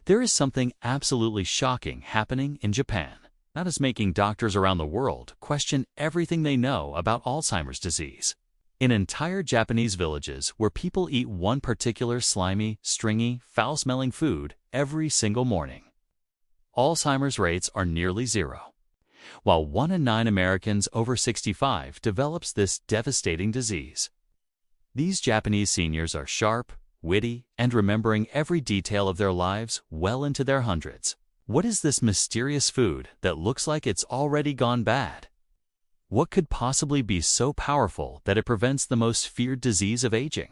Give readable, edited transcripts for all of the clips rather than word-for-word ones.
There is something absolutely shocking happening in Japan. That is making doctors around the world question everything they know about Alzheimer's disease. In entire Japanese villages where people eat one particular slimy, stringy, foul-smelling food every single morning, Alzheimer's rates are nearly zero, while 1 in 9 Americans over 65 develops this devastating disease. These Japanese seniors are sharp, witty, and remembering every detail of their lives well into their hundreds. What is this mysterious food that looks like it's already gone bad? What could possibly be so powerful that it prevents the most feared disease of aging?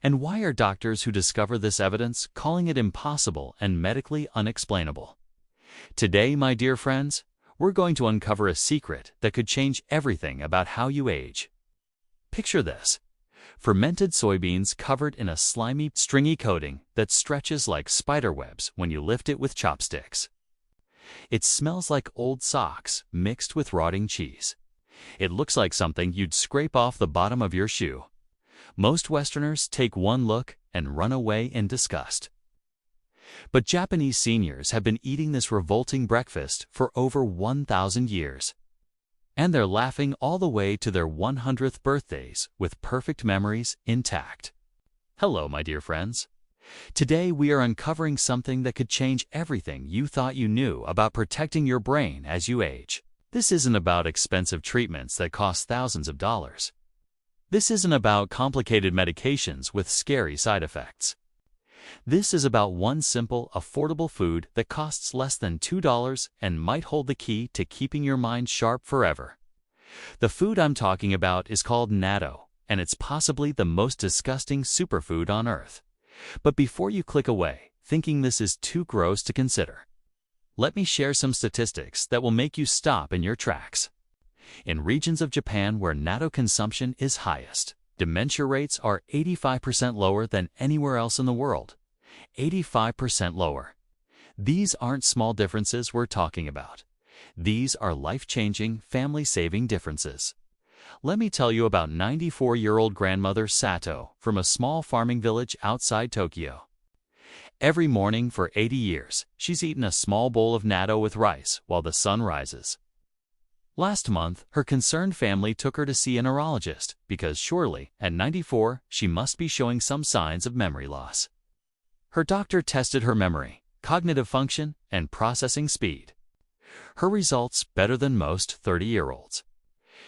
And why are doctors who discover this evidence calling it impossible and medically unexplainable? Today, my dear friends, we're going to uncover a secret that could change everything about how you age. Picture this: fermented soybeans covered in a slimy, stringy coating that stretches like spider webs when you lift it with chopsticks. It smells like old socks mixed with rotting cheese. It looks like something you'd scrape off the bottom of your shoe. Most Westerners take one look and run away in disgust. But Japanese seniors have been eating this revolting breakfast for over 1,000 years. And they're laughing all the way to their 100th birthdays with perfect memories intact. Hello, my dear friends. Today we are uncovering something that could change everything you thought you knew about protecting your brain as you age. This isn't about expensive treatments that cost thousands of dollars. This isn't about complicated medications with scary side effects. This is about one simple, affordable food that costs less than $2 and might hold the key to keeping your mind sharp forever. The food I'm talking about is called natto, and it's possibly the most disgusting superfood on earth. But before you click away, thinking this is too gross to consider, let me share some statistics that will make you stop in your tracks. In regions of Japan where natto consumption is highest, dementia rates are 85% lower than anywhere else in the world. 85% lower. These aren't small differences we're talking about. These are life-changing, family-saving differences. Let me tell you about 94-year-old Grandmother Sato from a small farming village outside Tokyo. Every morning for 80 years, she's eaten a small bowl of natto with rice while the sun rises. Last month, her concerned family took her to see a neurologist because surely, at 94, she must be showing some signs of memory loss. Her doctor tested her memory, cognitive function, and processing speed. Her results better than most 30-year-olds.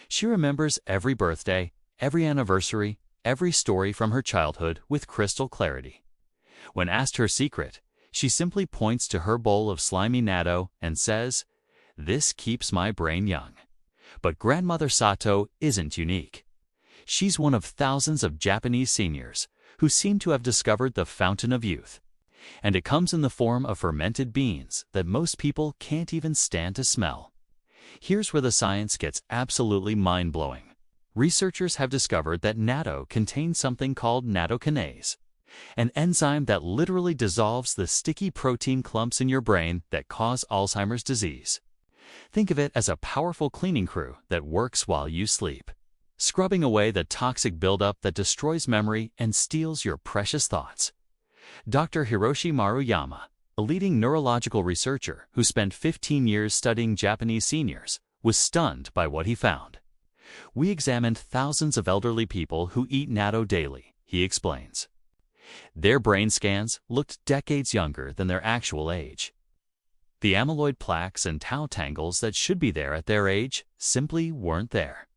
She remembers every birthday, every anniversary, every story from her childhood with crystal clarity. When asked her secret, she simply points to her bowl of slimy natto and says, "This keeps my brain young." But Grandmother Sato isn't unique. She's one of thousands of Japanese seniors who seem to have discovered the fountain of youth. And it comes in the form of fermented beans that most people can't even stand to smell. Here's where the science gets absolutely mind-blowing. Researchers have discovered that natto contains something called nattokinase, an enzyme that literally dissolves the sticky protein clumps in your brain that cause Alzheimer's disease. Think of it as a powerful cleaning crew that works while you sleep, scrubbing away the toxic buildup that destroys memory and steals your precious thoughts. Dr. Hiroshi Maruyama, a leading neurological researcher who spent 15 years studying Japanese seniors, was stunned by what he found. "We examined thousands of elderly people who eat natto daily," he explains. Their brain scans looked decades younger than their actual age. The amyloid plaques and tau tangles that should be there at their age simply weren't there.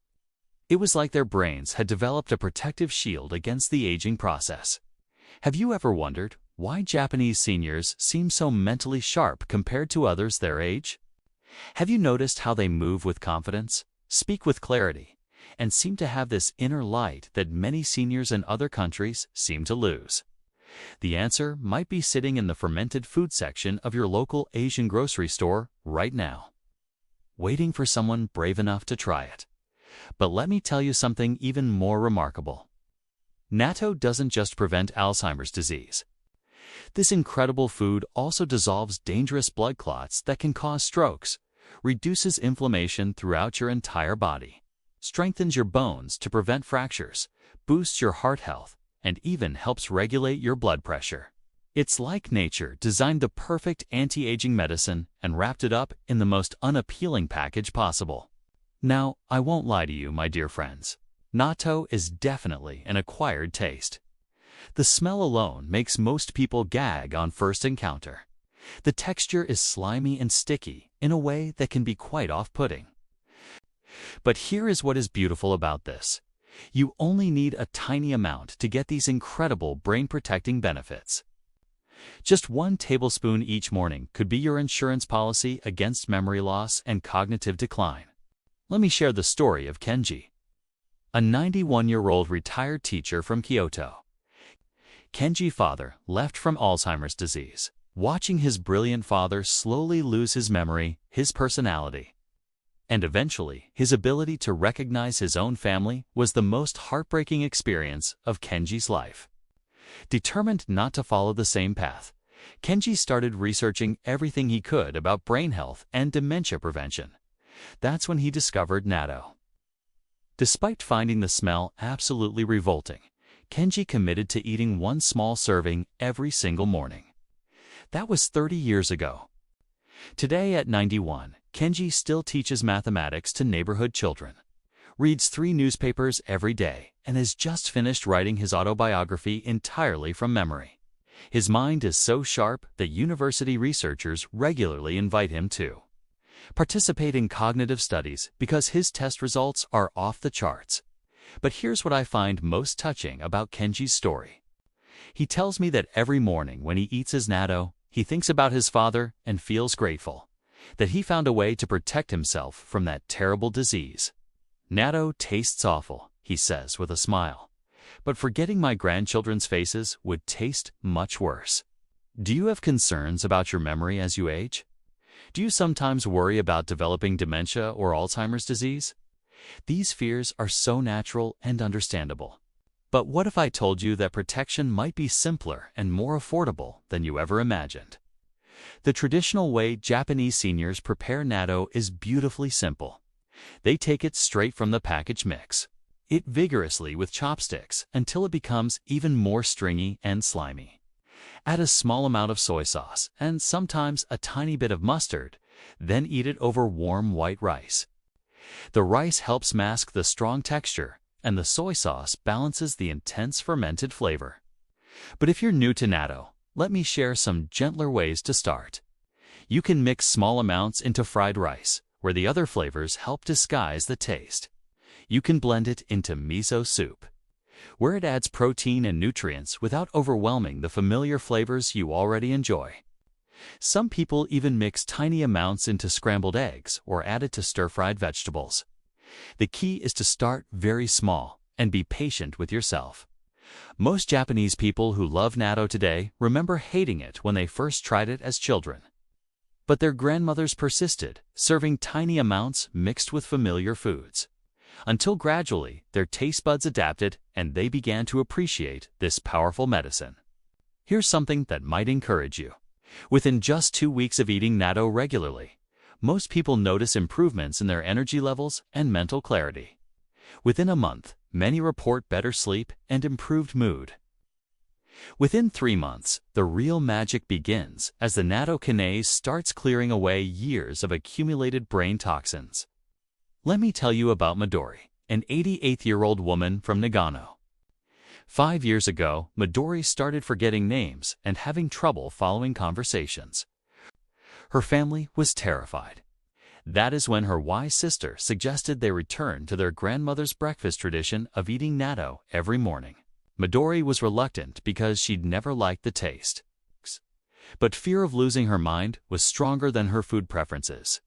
It was like their brains had developed a protective shield against the aging process. Have you ever wondered why Japanese seniors seem so mentally sharp compared to others their age? Have you noticed how they move with confidence, speak with clarity, and seem to have this inner light that many seniors in other countries seem to lose? The answer might be sitting in the fermented food section of your local Asian grocery store right now, waiting for someone brave enough to try it. But let me tell you something even more remarkable. Natto doesn't just prevent Alzheimer's disease. This incredible food also dissolves dangerous blood clots that can cause strokes, reduces inflammation throughout your entire body, strengthens your bones to prevent fractures, boosts your heart health, and even helps regulate your blood pressure. It's like nature designed the perfect anti-aging medicine and wrapped it up in the most unappealing package possible. Now, I won't lie to you, my dear friends. Natto is definitely an acquired taste. The smell alone makes most people gag on first encounter. The texture is slimy and sticky in a way that can be quite off-putting. But here is what is beautiful about this. You only need a tiny amount to get these incredible brain-protecting benefits. Just 1 tablespoon each morning could be your insurance policy against memory loss and cognitive decline. Let me share the story of Kenji, a 91-year-old retired teacher from Kyoto. Kenji's father left from Alzheimer's disease. Watching his brilliant father slowly lose his memory, his personality, and eventually his ability to recognize his own family was the most heartbreaking experience of Kenji's life. Determined not to follow the same path, Kenji started researching everything he could about brain health and dementia prevention. That's when he discovered natto. Despite finding the smell absolutely revolting, Kenji committed to eating 1 small serving every single morning. That was 30 years ago. Today at 91, Kenji still teaches mathematics to neighborhood children, reads 3 newspapers every day, and has just finished writing his autobiography entirely from memory. His mind is so sharp that university researchers regularly invite him to participate in cognitive studies because his test results are off the charts. But here's what I find most touching about Kenji's story. He tells me that every morning when he eats his natto, he thinks about his father and feels grateful that he found a way to protect himself from that terrible disease. Natto tastes awful, he says with a smile, but forgetting my grandchildren's faces would taste much worse. Do you have concerns about your memory as you age? Do you sometimes worry about developing dementia or Alzheimer's disease? These fears are so natural and understandable. But what if I told you that protection might be simpler and more affordable than you ever imagined? The traditional way Japanese seniors prepare natto is beautifully simple. They take it straight from the package mix it vigorously with chopsticks until it becomes even more stringy and slimy. Add a small amount of soy sauce and sometimes a tiny bit of mustard, then eat it over warm white rice. The rice helps mask the strong texture, and the soy sauce balances the intense fermented flavor. But if you're new to natto, let me share some gentler ways to start. You can mix small amounts into fried rice, where the other flavors help disguise the taste. You can blend it into miso soup, where it adds protein and nutrients without overwhelming the familiar flavors you already enjoy. Some people even mix tiny amounts into scrambled eggs or add it to stir-fried vegetables. The key is to start very small and be patient with yourself. Most Japanese people who love natto today remember hating it when they first tried it as children. But their grandmothers persisted, serving tiny amounts mixed with familiar foods, until gradually their taste buds adapted and they began to appreciate this powerful medicine. Here's something that might encourage you. Within just 2 weeks of eating natto regularly, most people notice improvements in their energy levels and mental clarity. Within a month, many report better sleep and improved mood. Within 3 months, the real magic begins as the nattokinase starts clearing away years of accumulated brain toxins. Let me tell you about Midori, an 88-year-old woman from Nagano. 5 years ago, Midori started forgetting names and having trouble following conversations. Her family was terrified. That is when her wise sister suggested they return to their grandmother's breakfast tradition of eating natto every morning. Midori was reluctant because she'd never liked the taste. But fear of losing her mind was stronger than her food preferences.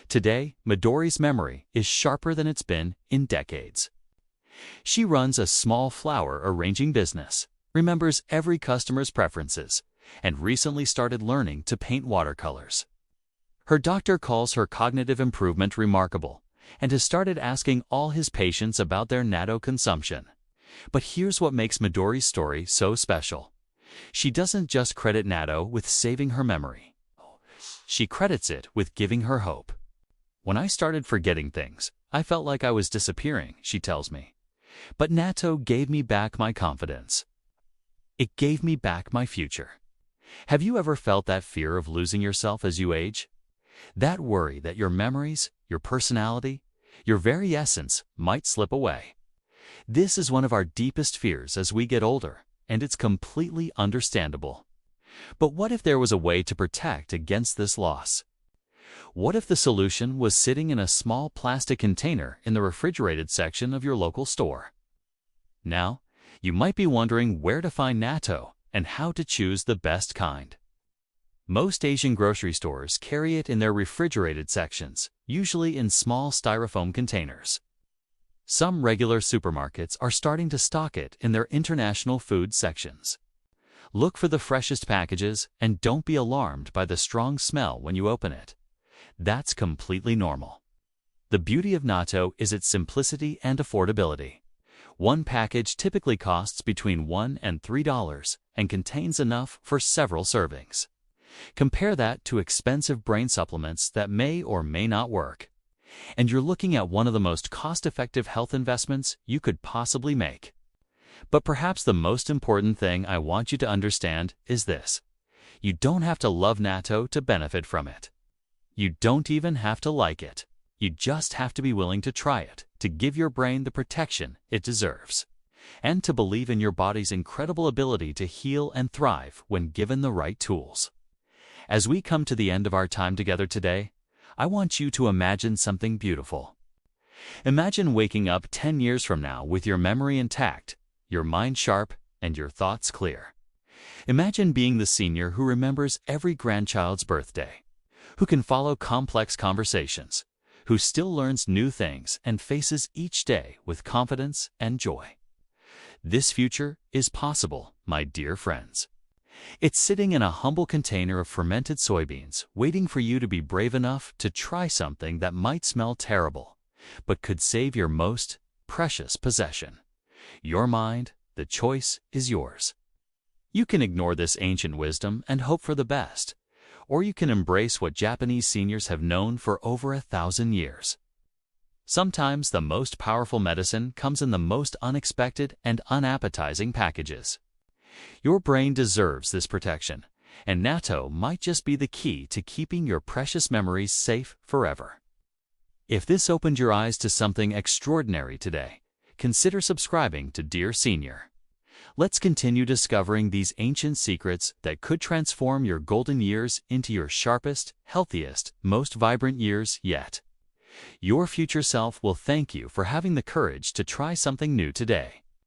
Today, Midori's memory is sharper than it's been in decades. She runs a small flower arranging business, remembers every customer's preferences, and recently started learning to paint watercolors. Her doctor calls her cognitive improvement remarkable and has started asking all his patients about their natto consumption. But here's what makes Midori's story so special. She doesn't just credit natto with saving her memory. She credits it with giving her hope. When I started forgetting things, I felt like I was disappearing, she tells me. But natto gave me back my confidence. It gave me back my future. Have you ever felt that fear of losing yourself as you age? That worry that your memories, your personality, your very essence might slip away. This is one of our deepest fears as we get older, and it's completely understandable. But what if there was a way to protect against this loss? What if the solution was sitting in a small plastic container in the refrigerated section of your local store? Now, you might be wondering where to find natto and how to choose the best kind. Most Asian grocery stores carry it in their refrigerated sections, usually in small styrofoam containers. Some regular supermarkets are starting to stock it in their international food sections. Look for the freshest packages and don't be alarmed by the strong smell when you open it. That's completely normal. The beauty of natto is its simplicity and affordability. One package typically costs between $1 and $3 and contains enough for several servings. Compare that to expensive brain supplements that may or may not work. And you're looking at one of the most cost-effective health investments you could possibly make. But perhaps the most important thing I want you to understand is this. You don't have to love natto to benefit from it. You don't even have to like it. You just have to be willing to try it, to give your brain the protection it deserves, and to believe in your body's incredible ability to heal and thrive when given the right tools. As we come to the end of our time together today, I want you to imagine something beautiful. Imagine waking up 10 years from now with your memory intact, your mind sharp, and your thoughts clear. Imagine being the senior who remembers every grandchild's birthday, who can follow complex conversations, who still learns new things and faces each day with confidence and joy. This future is possible, my dear friends. It's sitting in a humble container of fermented soybeans, waiting for you to be brave enough to try something that might smell terrible, but could save your most precious possession. Your mind, the choice is yours. You can ignore this ancient wisdom and hope for the best, or you can embrace what Japanese seniors have known for over 1,000 years. Sometimes the most powerful medicine comes in the most unexpected and unappetizing packages. Your brain deserves this protection, and natto might just be the key to keeping your precious memories safe forever. If this opened your eyes to something extraordinary today, consider subscribing to Dear Senior. Let's continue discovering these ancient secrets that could transform your golden years into your sharpest, healthiest, most vibrant years yet. Your future self will thank you for having the courage to try something new today.